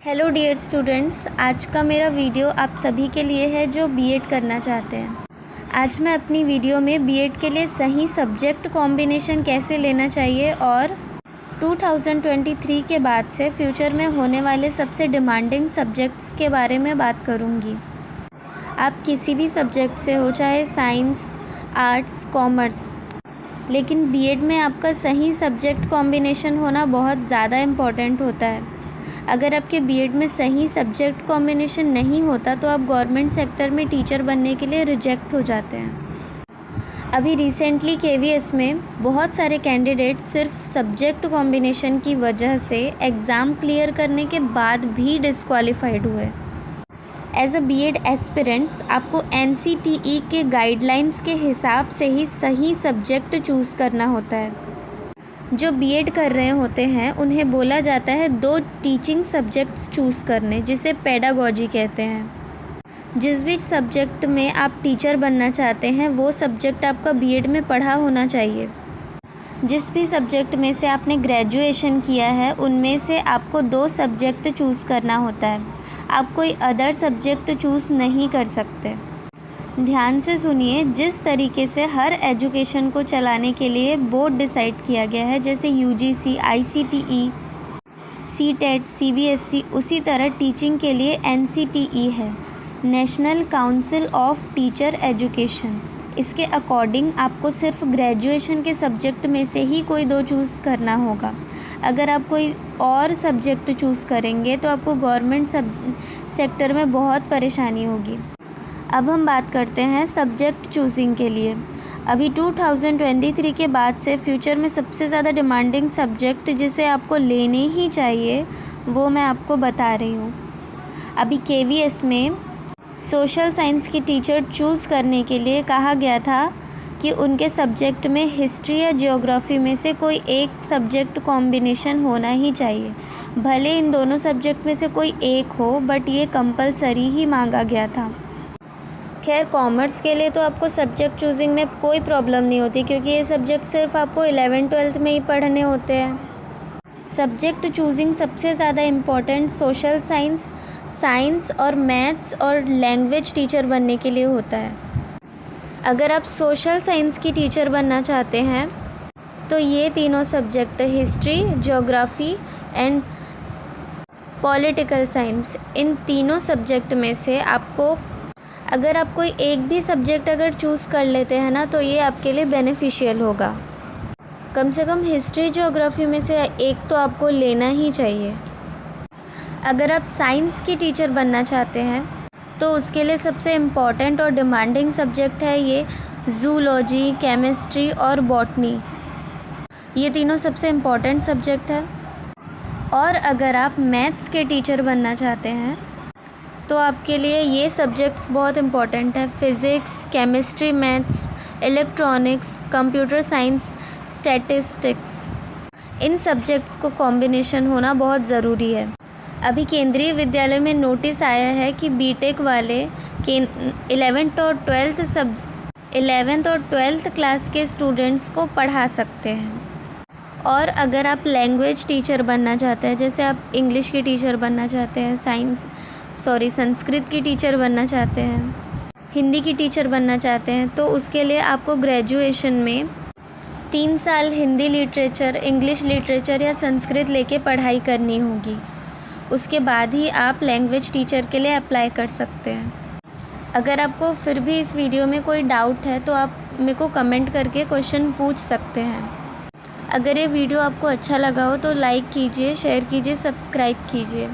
Hello dear students, आज का मेरा वीडियो आप सभी के लिए है जो बीएड करना चाहते हैं। आज मैं अपनी वीडियो में बीएड के लिए सही सब्जेक्ट कॉम्बिनेशन कैसे लेना चाहिए और 2023 के बाद से फ्यूचर में होने वाले सबसे डिमांडिंग सब्जेक्ट्स के बारे में बात करूंगी। आप किसी भी सब्जेक्ट से हो, चाहे साइंस, आर्ट्स, कॉमर्स, लेकिन बीएड में आपका सही सब्जेक्ट कॉम्बिनेशन होना बहुत ज़्यादा इम्पॉर्टेंट होता है। अगर आपके बीएड में सही सब्जेक्ट कॉम्बिनेशन नहीं होता तो आप गवर्नमेंट सेक्टर में टीचर बनने के लिए रिजेक्ट हो जाते हैं। अभी रिसेंटली केवीएस में बहुत सारे कैंडिडेट सिर्फ सब्जेक्ट कॉम्बिनेशन की वजह से एग्ज़ाम क्लियर करने के बाद भी डिस्क्वालीफाइड हुए। एज अ बीएड एस्पिरेंट्स आपको एनसीटीई के गाइडलाइंस के हिसाब से ही सही सब्जेक्ट चूज़ करना होता है। जो बीएड कर रहे होते हैं उन्हें बोला जाता है 2 टीचिंग सब्जेक्ट्स चूज़ करने, जिसे पेडागॉजी कहते हैं। जिस भी सब्जेक्ट में आप टीचर बनना चाहते हैं वो सब्जेक्ट आपका बीएड में पढ़ा होना चाहिए। जिस भी सब्जेक्ट में से आपने ग्रेजुएशन किया है उनमें से आपको 2 सब्जेक्ट चूज़ करना होता है। आप कोई अदर सब्जेक्ट चूज़ नहीं कर सकते। ध्यान से सुनिए, जिस तरीके से हर एजुकेशन को चलाने के लिए बोर्ड डिसाइड किया गया है, जैसे यूजीसी, आईसीटीई, सीटेट, सीबीएसई, उसी तरह टीचिंग के लिए एनसीटीई है, national council of teacher education. इसके अकॉर्डिंग आपको सिर्फ ग्रेजुएशन के सब्जेक्ट में से ही कोई 2 चूज़ करना होगा। अगर आप कोई और सब्जेक्ट चूज़ करेंगे तो आपको गवर्नमेंट सेक्टर में बहुत परेशानी होगी। अब हम बात करते हैं सब्जेक्ट चूजिंग के लिए। अभी 2023 के बाद से फ्यूचर में सबसे ज़्यादा डिमांडिंग सब्जेक्ट जिसे आपको लेने ही चाहिए वो मैं आपको बता रही हूँ। अभी केवीएस में सोशल साइंस की टीचर चूज़ करने के लिए कहा गया था कि उनके सब्जेक्ट में हिस्ट्री या ज्योग्राफी में से कोई एक सब्जेक्ट कॉम्बिनेशन होना ही चाहिए। भले इन दोनों सब्जेक्ट में से कोई एक हो, बट ये कंपलसरी ही मांगा गया था। खैर, कॉमर्स के लिए तो आपको सब्जेक्ट चूजिंग में कोई प्रॉब्लम नहीं होती, क्योंकि ये सब्जेक्ट सिर्फ आपको 11th-12th में ही पढ़ने होते हैं। सब्जेक्ट चूजिंग सबसे ज़्यादा इम्पोर्टेंट सोशल साइंस, साइंस और मैथ्स और लैंग्वेज टीचर बनने के लिए होता है। अगर आप सोशल साइंस की टीचर बनना चाहते हैं तो ये तीनों subject, history, geography and political science, इन तीनों सब्जेक्ट में से आपको, अगर आप कोई एक भी सब्जेक्ट अगर चूज़ कर लेते हैं ना, तो ये आपके लिए बेनिफिशियल होगा। कम से कम हिस्ट्री, ज्योग्राफी में से एक तो आपको लेना ही चाहिए। अगर आप साइंस की टीचर बनना चाहते हैं तो उसके लिए सबसे इम्पॉर्टेंट और डिमांडिंग सब्जेक्ट है ये जूलॉजी, केमिस्ट्री और बॉटनी। ये तीनों सबसे इम्पॉर्टेंट सब्जेक्ट है। और अगर आप मैथ्स के टीचर बनना चाहते हैं तो आपके लिए ये सब्जेक्ट्स बहुत इम्पॉर्टेंट है। Physics, chemistry, maths, electronics, computer science, statistics, इन सब्जेक्ट्स को कॉम्बिनेशन होना बहुत ज़रूरी है। अभी केंद्रीय विद्यालय में नोटिस आया है कि बीटेक वाले के 11th और 12th क्लास के स्टूडेंट्स को पढ़ा सकते हैं। और अगर आप लैंग्वेज टीचर बनना चाहते हैं, जैसे आप इंग्लिश की टीचर बनना चाहते हैं, संस्कृत की टीचर बनना चाहते हैं, हिंदी की टीचर बनना चाहते हैं, तो उसके लिए आपको ग्रेजुएशन में 3 साल हिंदी लिटरेचर, इंग्लिश लिटरेचर या संस्कृत लेके पढ़ाई करनी होगी। उसके बाद ही आप लैंग्वेज टीचर के लिए अप्लाई कर सकते हैं। अगर आपको फिर भी इस वीडियो में कोई डाउट है तो आप मेरे को कमेंट करके क्वेश्चन पूछ सकते हैं। अगर ये वीडियो आपको अच्छा लगा हो तो लाइक कीजिए, शेयर कीजिए, सब्सक्राइब कीजिए।